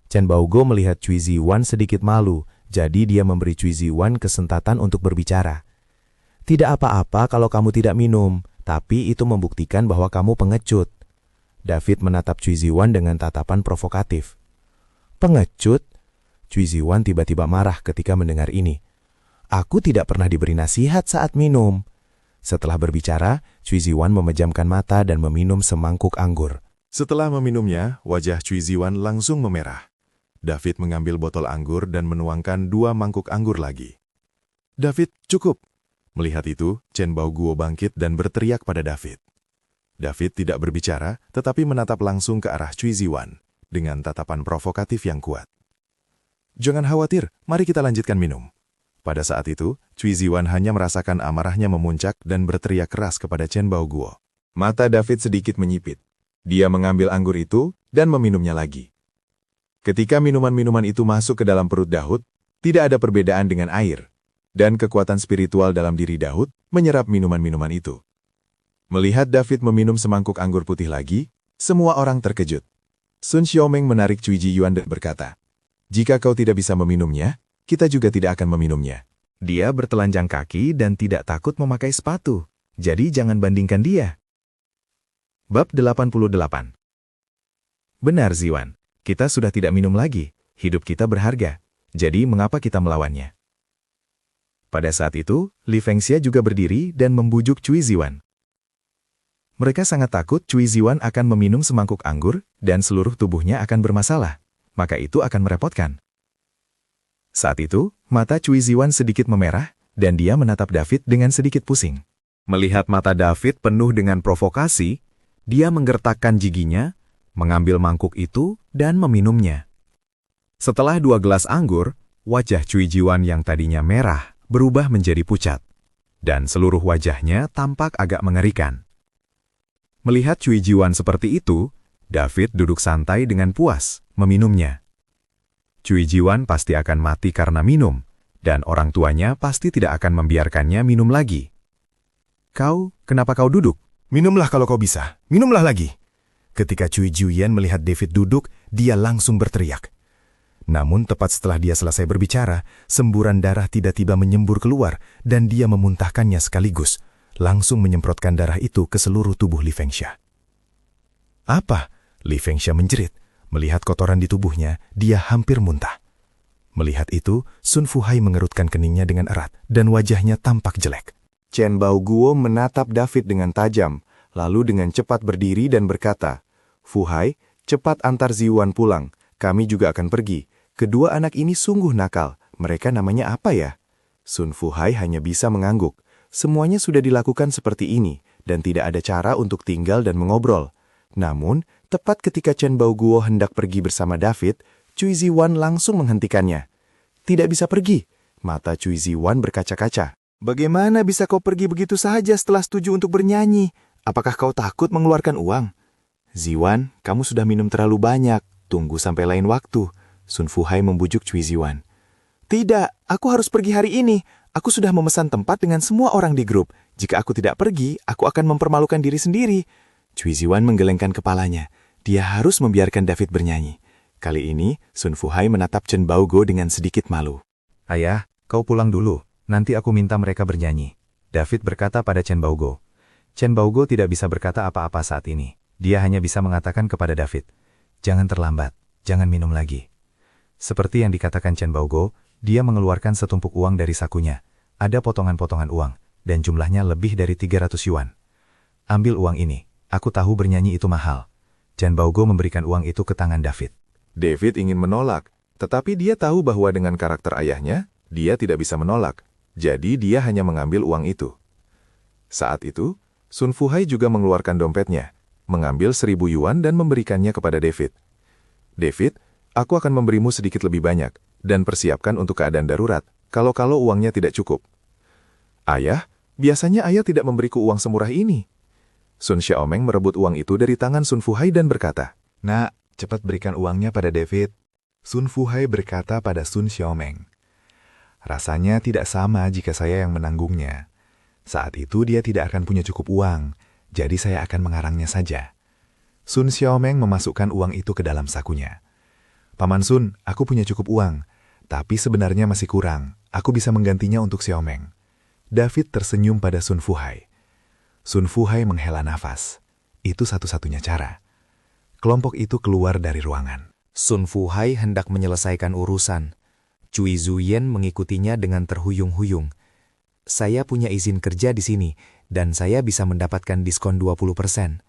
Chen Baoguo melihat Cui Ziyuan sedikit malu, jadi dia memberi Cui Ziyuan kesempatan untuk berbicara. Tidak apa-apa kalau kamu tidak minum, tapi itu membuktikan bahwa kamu pengecut. David menatap Cui Ziyuan dengan tatapan provokatif. Pengecut? Cui Ziyuan tiba-tiba marah ketika mendengar ini. Aku tidak pernah diberi nasihat saat minum. Setelah berbicara, Cui Ziyuan memejamkan mata dan meminum semangkuk anggur.
Setelah meminumnya, wajah Cui Ziyuan langsung memerah. David mengambil botol anggur dan menuangkan 2 mangkuk anggur lagi. David, cukup. Melihat itu, Chen Baoguo bangkit dan berteriak pada David. David tidak berbicara, tetapi menatap langsung ke arah Cui Ziyuan dengan tatapan provokatif yang kuat. Jangan khawatir, mari kita lanjutkan minum. Pada saat itu, Cui Ziyuan hanya merasakan amarahnya memuncak dan berteriak keras kepada Chen Baoguo. Mata David sedikit menyipit. Dia mengambil anggur itu dan meminumnya lagi. Ketika minuman-minuman itu masuk ke dalam perut Daud, tidak ada perbedaan dengan air, dan kekuatan spiritual dalam diri Daud menyerap minuman-minuman itu. Melihat David meminum semangkuk anggur putih lagi, semua orang terkejut. Sun Xiaomeng menarik Cui Ziyuan dan berkata, "Jika kau tidak bisa meminumnya,
kita juga tidak akan meminumnya.
Dia bertelanjang kaki dan tidak takut memakai sepatu. Jadi jangan bandingkan dia. Bab 88. Benar, Ziwan. Kita sudah tidak minum lagi. Hidup kita berharga. Jadi mengapa kita melawannya? Pada saat itu, Li Fengxia juga berdiri dan membujuk Cui Ziwan. Mereka sangat takut Cui Ziwan akan meminum semangkuk anggur dan seluruh tubuhnya akan bermasalah. Maka itu akan merepotkan. Saat itu, mata Cui Ziwan sedikit memerah dan dia menatap David dengan sedikit pusing. Melihat mata David penuh dengan provokasi, dia menggertakkan giginya, mengambil mangkuk itu dan meminumnya. Setelah 2 gelas anggur, wajah Cui Ziwan yang tadinya merah berubah menjadi pucat, dan seluruh wajahnya tampak agak mengerikan. Melihat Cui Ziwan seperti itu, David duduk santai dengan puas, meminumnya. Cui Ziwan pasti akan mati karena minum, dan orang tuanya pasti tidak akan membiarkannya minum lagi. Kenapa kau duduk?
Minumlah kalau kau bisa. Minumlah lagi. Ketika Cui Ziwan melihat David duduk, dia langsung berteriak. Namun tepat setelah dia selesai berbicara, semburan darah tiba-tiba menyembur keluar dan dia memuntahkannya sekaligus, langsung menyemprotkan darah itu ke seluruh tubuh Li Fengxia. Apa? Li Fengxia menjerit. Melihat kotoran di tubuhnya, dia hampir muntah. Melihat itu, Sun Fuhai mengerutkan keningnya dengan erat dan wajahnya tampak jelek.
Chen Baoguo menatap David dengan tajam, lalu dengan cepat berdiri dan berkata, "Fuhai, cepat antar Ziwan pulang. Kami juga akan pergi. Kedua anak ini sungguh nakal. Mereka namanya apa ya?" Sun Fuhai hanya bisa mengangguk. Semuanya sudah dilakukan seperti ini, dan tidak ada cara untuk tinggal dan mengobrol. Namun, tepat ketika Chen Baoguo hendak pergi bersama David, Cui Ziwan langsung menghentikannya. "Tidak bisa pergi." Mata Cui Ziwan berkaca-kaca. "Bagaimana bisa kau pergi begitu saja setelah setuju untuk bernyanyi? Apakah kau takut mengeluarkan uang?" "Ziwan, kamu sudah minum terlalu banyak. Tunggu sampai lain waktu." Sun Fuhai membujuk Cui Ziwan. "Tidak, aku harus pergi hari ini. Aku sudah memesan tempat dengan semua orang di grup. Jika aku tidak pergi, aku akan mempermalukan diri sendiri." Cui Ziwan menggelengkan kepalanya. Dia harus membiarkan David bernyanyi. Kali ini, Sun Fuhai menatap Chen Baoguo dengan sedikit malu.
"Ayah, kau pulang dulu. Nanti aku minta mereka bernyanyi." David berkata pada Chen Baoguo. Chen Baoguo tidak bisa berkata apa-apa saat ini. Dia hanya bisa mengatakan kepada David, "Jangan terlambat, jangan minum lagi." Seperti yang dikatakan Chen Baoguo, dia mengeluarkan setumpuk uang dari sakunya. Ada potongan-potongan uang, dan jumlahnya lebih dari 300 yuan. "Ambil uang ini, aku tahu bernyanyi itu mahal." Chen Baoguo memberikan uang itu ke tangan David.
David ingin menolak, tetapi dia tahu bahwa dengan karakter ayahnya, dia tidak bisa menolak. Jadi dia hanya mengambil uang itu. Saat itu, Sun Fuhai juga mengeluarkan dompetnya, mengambil 1000 yuan dan memberikannya kepada David. "David, aku akan memberimu sedikit lebih banyak, dan persiapkan untuk keadaan darurat, kalau uangnya tidak cukup." "Ayah, biasanya ayah tidak memberiku uang semurah ini." Sun Xiaomeng merebut uang itu dari tangan Sun Fuhai dan berkata, "Nak, cepat berikan uangnya pada David." Sun Fuhai berkata pada Sun Xiaomeng, "Rasanya tidak sama jika saya yang menanggungnya. Saat itu dia tidak akan punya cukup uang, jadi saya akan mengarangnya saja." Sun Xiaomeng memasukkan uang itu ke dalam sakunya. "Paman Sun, aku punya cukup uang, tapi sebenarnya masih kurang. Aku bisa menggantinya untuk Xiaomeng." David tersenyum pada Sun Fuhai. Sun Fuhai menghela nafas. Itu satu-satunya cara. Kelompok itu keluar dari ruangan.
Sun Fuhai hendak menyelesaikan urusan. Cui Ziwan mengikutinya dengan terhuyung-huyung. "Saya punya izin kerja di sini, dan saya bisa mendapatkan diskon 20%.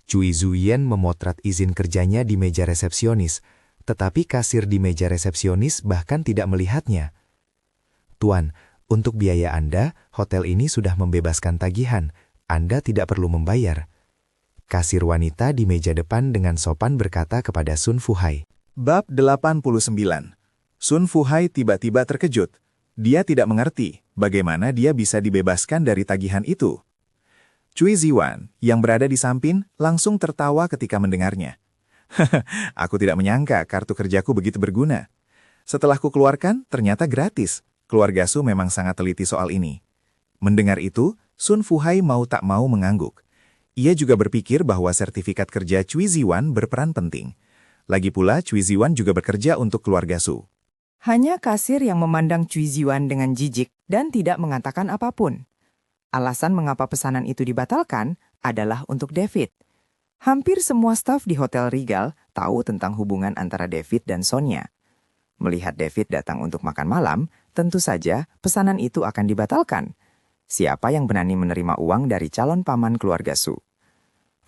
Cui Ziwan memotret izin kerjanya di meja resepsionis, tetapi kasir di meja resepsionis bahkan tidak melihatnya. "Tuan, untuk biaya Anda, hotel ini sudah membebaskan tagihan. Anda tidak perlu membayar." Kasir wanita di meja depan dengan sopan berkata kepada Sun Fuhai.
Bab 89. Sun Fuhai tiba-tiba terkejut. Dia tidak mengerti bagaimana dia bisa dibebaskan dari tagihan itu. Cui Ziwan, yang berada di samping, langsung tertawa ketika mendengarnya. "Aku tidak menyangka kartu kerjaku begitu berguna. Setelah kukeluarkan, ternyata gratis. Keluarga Su memang sangat teliti soal ini." Mendengar itu, Sun Fuhai mau tak mau mengangguk. Ia juga berpikir bahwa sertifikat kerja Cui Ziwan berperan penting. Lagi pula, Cui Ziwan juga bekerja untuk keluarga Su.
Hanya kasir yang memandang Cui Ziwan dengan jijik dan tidak mengatakan apapun. Alasan mengapa pesanan itu dibatalkan adalah untuk David. Hampir semua staf di Hotel Regal tahu tentang hubungan antara David dan Sonia. Melihat David datang untuk makan malam, tentu saja pesanan itu akan dibatalkan. Siapa yang berani menerima uang dari calon paman keluarga Su?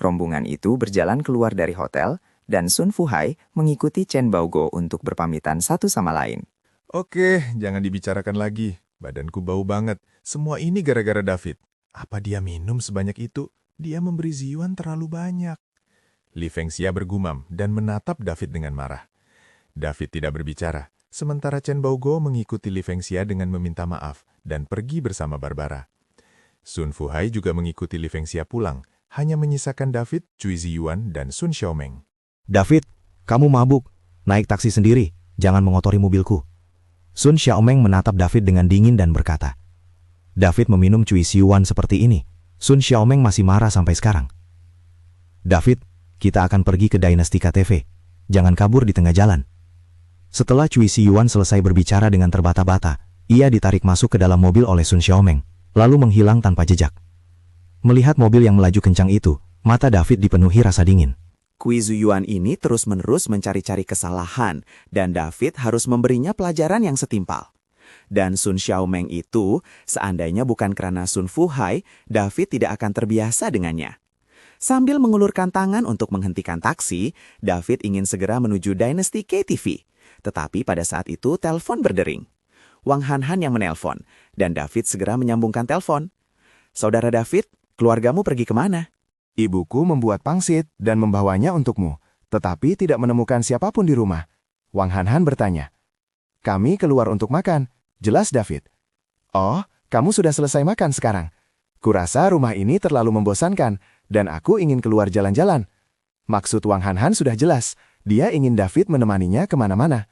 Rombongan itu berjalan keluar dari hotel, dan Sun Fuhai mengikuti Chen Baogo untuk berpamitan satu sama lain.
Oke, jangan dibicarakan lagi. Badanku bau banget. Semua ini gara-gara David. Apa dia minum sebanyak itu? Dia memberi Ziyuan terlalu banyak. Li Fengxia bergumam dan menatap David dengan marah. David tidak berbicara, sementara Chen Baogo mengikuti Li Fengxia dengan meminta maaf dan pergi bersama Barbara. Sun Fuhai juga mengikuti Li Fengxia pulang, hanya menyisakan David, Cui Ziyuan, dan Sun Xiaomeng.
David, kamu mabuk. Naik taksi sendiri, jangan mengotori mobilku. Sun Xiaomeng menatap David dengan dingin dan berkata, David meminum Cui Ziyuan seperti ini. Sun Xiaomeng masih marah sampai sekarang. David, kita akan pergi ke Dynasty KTV. Jangan kabur di tengah jalan. Setelah Cui Ziyuan selesai berbicara dengan terbata-bata, ia ditarik masuk ke dalam mobil oleh Sun Xiaomeng, lalu menghilang tanpa jejak. Melihat mobil yang melaju kencang itu, mata David dipenuhi rasa dingin.
Cui Ziyuan ini terus-menerus mencari-cari kesalahan, dan David harus memberinya pelajaran yang setimpal. Dan Sun Xiaomeng itu, seandainya bukan karena Sun Fuhai, David tidak akan terbiasa dengannya. Sambil mengulurkan tangan untuk menghentikan taksi, David ingin segera menuju Dynasty KTV. Tetapi pada saat itu telepon berdering. Wang Han yang menelpon, dan David segera menyambungkan telepon. Saudara David, keluargamu pergi kemana?
Ibuku membuat pangsit dan membawanya untukmu, tetapi tidak menemukan siapapun di rumah. Wang Han bertanya. Kami keluar untuk makan, jelas David. Oh, kamu sudah selesai makan sekarang. Kurasa rumah ini terlalu membosankan, dan aku ingin keluar jalan-jalan. Maksud Wang Han sudah jelas, dia ingin David menemaninya kemana-mana.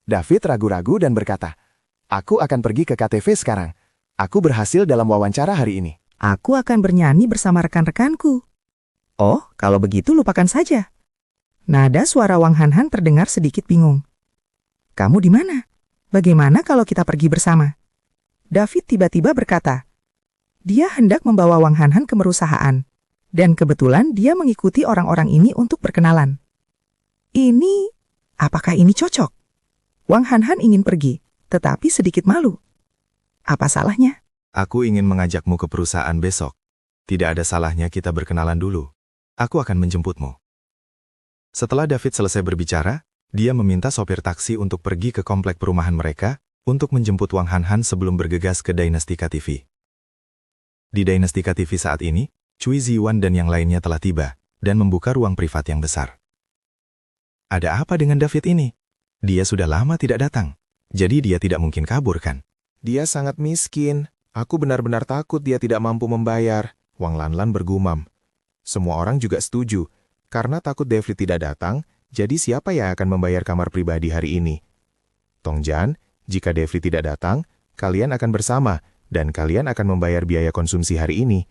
David ragu-ragu dan berkata, aku akan pergi ke KTV sekarang. Aku berhasil dalam wawancara hari ini.
Aku akan bernyanyi bersama rekan-rekanku. Oh, kalau begitu lupakan saja. Nada suara Wang Han terdengar sedikit bingung. Kamu di mana? Bagaimana kalau kita pergi bersama? David tiba-tiba berkata. Dia hendak membawa Wang Han ke perusahaan. Dan kebetulan dia mengikuti orang-orang ini untuk berkenalan. Apakah ini cocok? Wang Han ingin pergi, tetapi sedikit malu. Apa salahnya?
Aku ingin mengajakmu ke perusahaan besok. Tidak ada salahnya kita berkenalan dulu. Aku akan menjemputmu. Setelah David selesai berbicara, dia meminta sopir taksi untuk pergi ke komplek perumahan mereka untuk menjemput Wang Han sebelum bergegas ke Dynasty KTV. Di Dynasty KTV saat ini, Cui Ziyuan dan yang lainnya telah tiba dan membuka ruang privat yang besar. Ada apa dengan David ini? Dia sudah lama tidak datang, jadi dia tidak mungkin kabur kan?
Dia sangat miskin. Aku benar-benar takut dia tidak mampu membayar. Wang Lanlan bergumam. Semua orang juga setuju. Karena takut David tidak datang, jadi siapa yang akan membayar kamar pribadi hari ini? Tongjan, jika David tidak datang, kalian akan bersama, dan kalian akan membayar biaya konsumsi hari ini.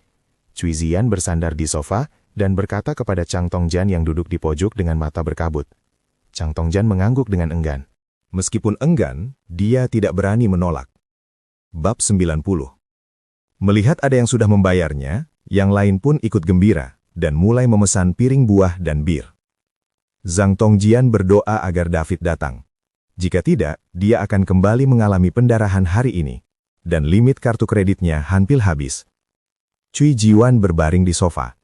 Cui Ziyan bersandar di sofa, dan berkata kepada Chang Tongjan yang duduk di pojok dengan mata berkabut. Chang Tongjan mengangguk dengan enggan. Meskipun enggan, dia tidak berani menolak. Bab 90. Melihat ada yang sudah membayarnya, yang lain pun ikut gembira dan mulai memesan piring buah dan bir. Zhang Tongjian berdoa agar David datang. Jika tidak, dia akan kembali mengalami pendarahan hari ini, dan limit kartu kreditnya hampir habis. Cui Jiwan berbaring di sofa,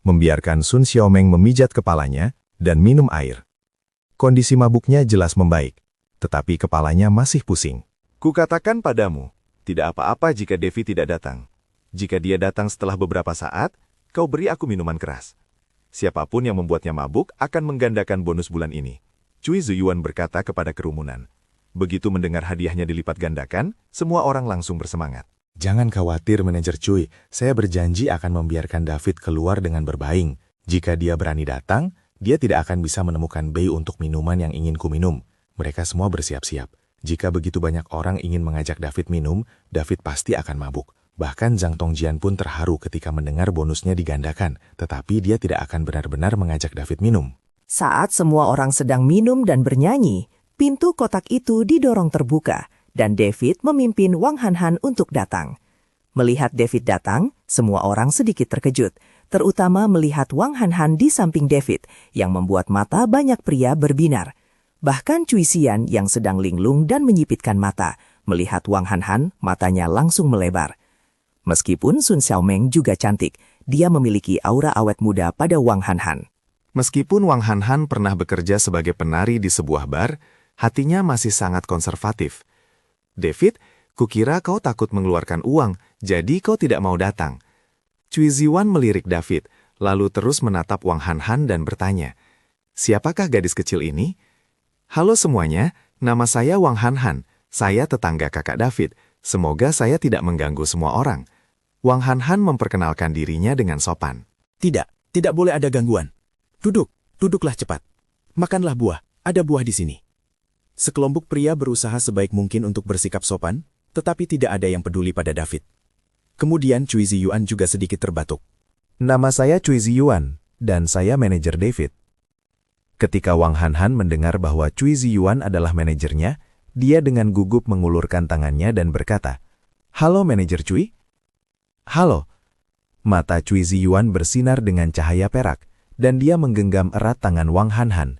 membiarkan Sun Xiaomeng memijat kepalanya dan minum air. Kondisi mabuknya jelas membaik, tetapi kepalanya masih pusing. Kukatakan padamu, tidak apa-apa jika Devi tidak datang. Jika dia datang setelah beberapa saat, kau beri aku minuman keras. Siapapun yang membuatnya mabuk akan menggandakan bonus bulan ini. Cui Ziyuan berkata kepada kerumunan. Begitu mendengar hadiahnya dilipat gandakan, semua orang langsung bersemangat. Jangan khawatir, manajer Cui. Saya berjanji akan membiarkan David keluar dengan berbaing. Jika dia berani datang, dia tidak akan bisa menemukan bei untuk minuman yang ingin ku minum. Mereka semua bersiap-siap. Jika begitu banyak orang ingin mengajak David minum, David pasti akan mabuk. Bahkan Zhang Tongjian pun terharu ketika mendengar bonusnya digandakan, tetapi dia tidak akan benar-benar mengajak David minum.
Saat semua orang sedang minum dan bernyanyi, pintu kotak itu didorong terbuka dan David memimpin Wang Hanhan untuk datang. Melihat David datang, semua orang sedikit terkejut, terutama melihat Wang Hanhan di samping David yang membuat mata banyak pria berbinar. Bahkan Cui Xian yang sedang linglung dan menyipitkan mata, melihat Wang Hanhan, matanya langsung melebar. Meskipun Sun Xiaomeng juga cantik, dia memiliki aura awet muda pada Wang Hanhan.
Meskipun Wang Hanhan pernah bekerja sebagai penari di sebuah bar, hatinya masih sangat konservatif. David, kukira kau takut mengeluarkan uang, jadi kau tidak mau datang. Cui Ziwan melirik David, lalu terus menatap Wang Hanhan dan bertanya, "Siapakah gadis kecil ini?" "Halo semuanya, nama saya Wang Hanhan. Saya tetangga kakak David. Semoga saya tidak mengganggu semua orang." Wang Hanhan memperkenalkan dirinya dengan sopan.
Tidak boleh ada gangguan. Duduklah cepat. Makanlah buah, ada buah di sini. Sekelompok pria berusaha sebaik mungkin untuk bersikap sopan, tetapi tidak ada yang peduli pada David. Kemudian Cui Ziyuan juga sedikit terbatuk.
Nama saya Cui Ziyuan, dan saya manajer David. Ketika Wang Hanhan mendengar bahwa Cui Ziyuan adalah manajernya, dia dengan gugup mengulurkan tangannya dan berkata, "Halo manajer Cui." "Halo." Mata Cui Ziyuan bersinar dengan cahaya perak, dan dia menggenggam erat tangan Wang Hanhan.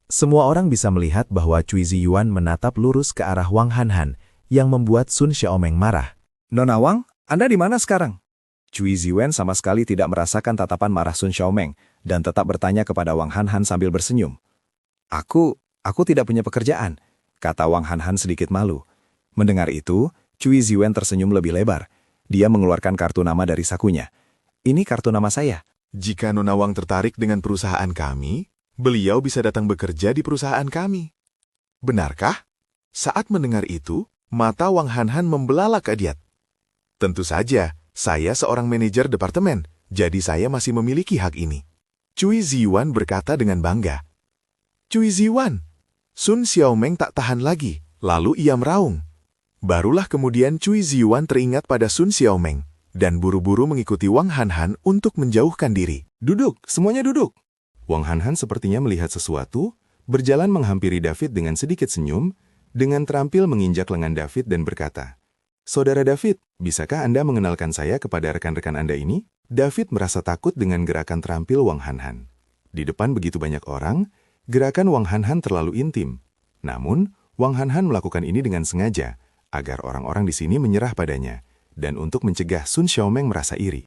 Semua orang bisa melihat bahwa Cui Ziyuan menatap lurus ke arah Wang Hanhan, yang membuat Sun Xiaomeng marah.
Nona Wang, Anda di mana sekarang? Cui Ziyuan sama sekali tidak merasakan tatapan marah Sun Xiaomeng, dan tetap bertanya kepada Wang Hanhan sambil bersenyum. Aku tidak punya pekerjaan, kata Wang Hanhan sedikit malu. Mendengar itu, Cui Ziyuan tersenyum lebih lebar. Dia mengeluarkan kartu nama dari sakunya. "Ini kartu nama saya."
Jika Nona Wang tertarik dengan perusahaan kami, beliau bisa datang bekerja di perusahaan kami. Benarkah? Saat mendengar itu, mata Wang Hanhan membelalak keediat. Tentu saja, saya seorang manajer departemen, jadi saya masih memiliki hak ini. Cui Ziyuan berkata dengan bangga. "Cui Ziyuan!" Sun Xiaomeng tak tahan lagi, lalu ia meraung. Barulah kemudian Cui Ziyuan teringat pada Sun Xiaomeng, dan buru-buru mengikuti Wang Hanhan untuk menjauhkan diri.
Duduk, semuanya duduk. Wang Hanhan sepertinya melihat sesuatu, berjalan menghampiri David dengan sedikit senyum, dengan terampil menginjak lengan David dan berkata, "Saudara David, bisakah Anda mengenalkan saya kepada rekan-rekan Anda ini?" David merasa takut dengan gerakan terampil Wang Hanhan. Di depan begitu banyak orang, gerakan Wang Hanhan terlalu intim. Namun, Wang Hanhan melakukan ini dengan sengaja, agar orang-orang di sini menyerah padanya, dan untuk mencegah Sun Xiaomeng merasa iri.